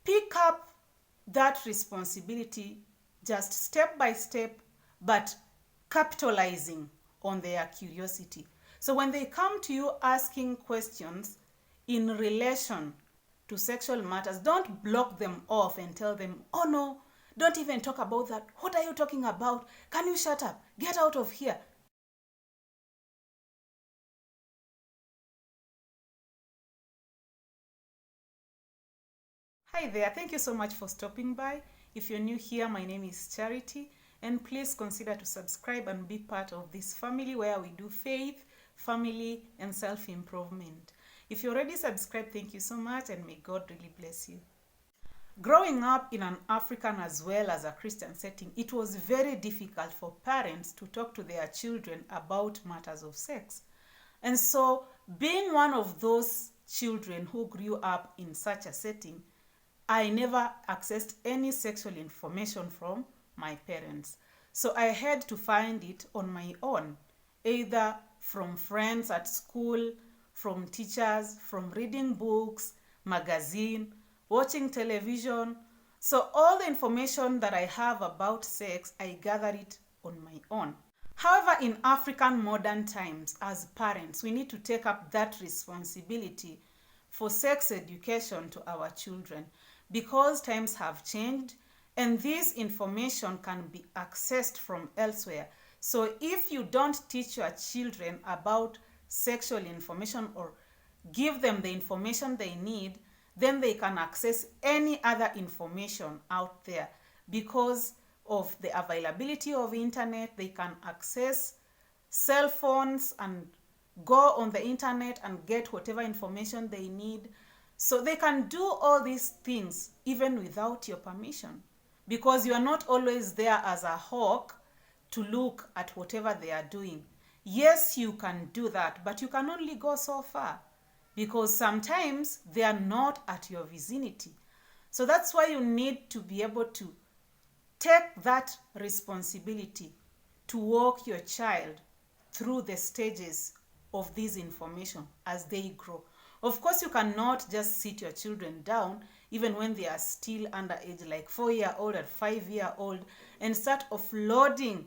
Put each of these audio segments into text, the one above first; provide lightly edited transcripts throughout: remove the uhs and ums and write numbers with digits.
pick up that responsibility just step by step, but capitalizing on their curiosity. So when they come to you asking questions in relation to sexual matters, don't block them off and tell them, oh no, don't even talk about that. What are you talking about? Can you shut up? Get out of here. Hi there, thank you so much for stopping by. If you're new here, my name is Charity, and please consider to subscribe and be part of this family where we do faith, family, and self-improvement. If you already subscribed, thank you so much, and may God really bless you. Growing up in an African as well as a Christian setting, it was very difficult for parents to talk to their children about matters of sex. And so, being one of those children who grew up in such a setting, I never accessed any sexual information from my parents. So I had to find it on my own, either from friends at school, from teachers, from reading books, magazine, watching television. So all the information that I have about sex, I gather it on my own. However, in African modern times, as parents, we need to take up that responsibility for sex education to our children, because times have changed and this information can be accessed from elsewhere. So if you don't teach your children about sexual information or give them the information they need, then they can access any other information out there. Because of the availability of internet, they can access cell phones and go on the internet and get whatever information they need. So they can do all these things even without your permission, because you are not always there as a hawk to look at whatever they are doing. Yes, you can do that, but you can only go so far, because sometimes they are not at your vicinity. So that's why you need to be able to take that responsibility to walk your child through the stages of this information as they grow. Of course, you cannot just sit your children down, even when they are still underage, like 4-year-old and 5-year-old, and start offloading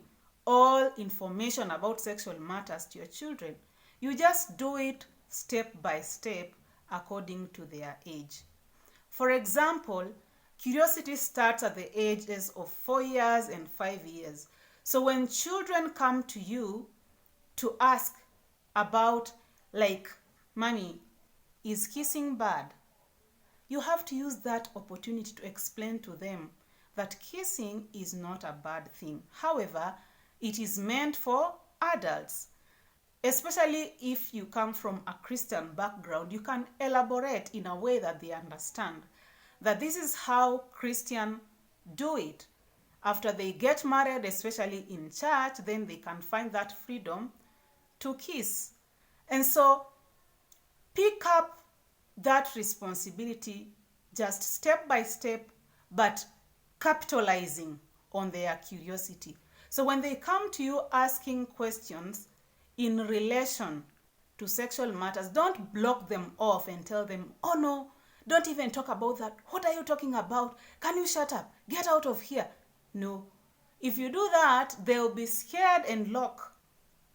all information about sexual matters to your children. You just do it step by step according to their age. For example, curiosity starts at the ages of 4 years and 5 years. So when children come to you to ask about, like, mommy, is kissing bad? You have to use that opportunity to explain to them that kissing is not a bad thing. However, it is meant for adults. Especially if you come from a Christian background, you can elaborate in a way that they understand that this is how Christians do it. After they get married, especially in church, then they can find that freedom to kiss. And so pick up that responsibility just step by step, but capitalizing on their curiosity. So when they come to you asking questions in relation to sexual matters, don't block them off and tell them, oh no, don't even talk about that. What are you talking about? Can you shut up? Get out of here. No. If you do that, they'll be scared and lock,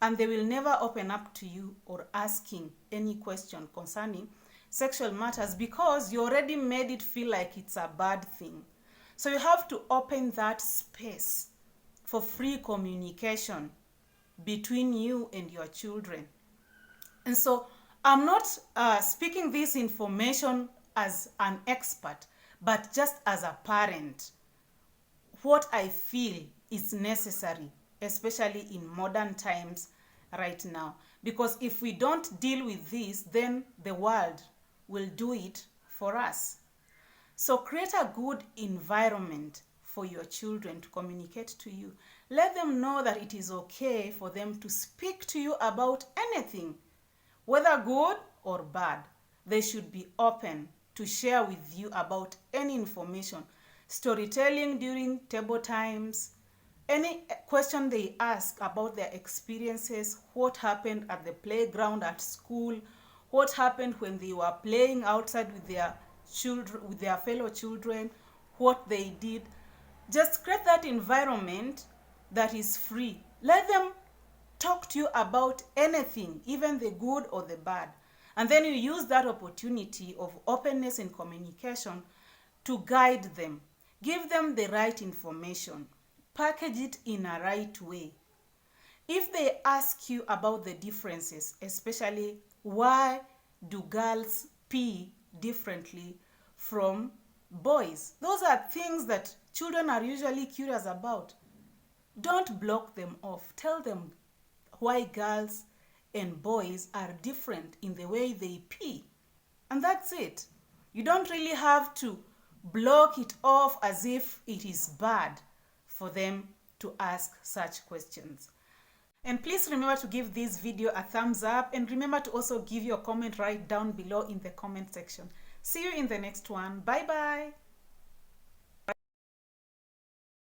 and they will never open up to you or asking any question concerning sexual matters, because you already made it feel like it's a bad thing. So you have to open that space for free communication between you and your children. And so I'm not speaking this information as an expert, but just as a parent, what I feel is necessary, especially in modern times right now. Because if we don't deal with this, then the world will do it for us. So create a good environment for your children to communicate to you. Let them know that it is okay for them to speak to you about anything, whether good or bad. They should be open to share with you about any information. Storytelling during table times, any question they ask about their experiences, what happened at the playground at school, what happened when they were playing outside with their children, with their fellow children, what they did. Just create that environment that is free. Let them talk to you about anything, even the good or the bad. And then you use that opportunity of openness and communication to guide them. Give them the right information. Package it in a right way. If they ask you about the differences, especially why do girls pee differently from boys, those are things that children are usually curious about. Don't block them off. Tell them why girls and boys are different in the way they pee. And that's it. You don't really have to block it off as if it is bad for them to ask such questions. And please remember to give this video a thumbs up, and remember to also give your comment right down below in the comment section. See you in the next one. Bye bye.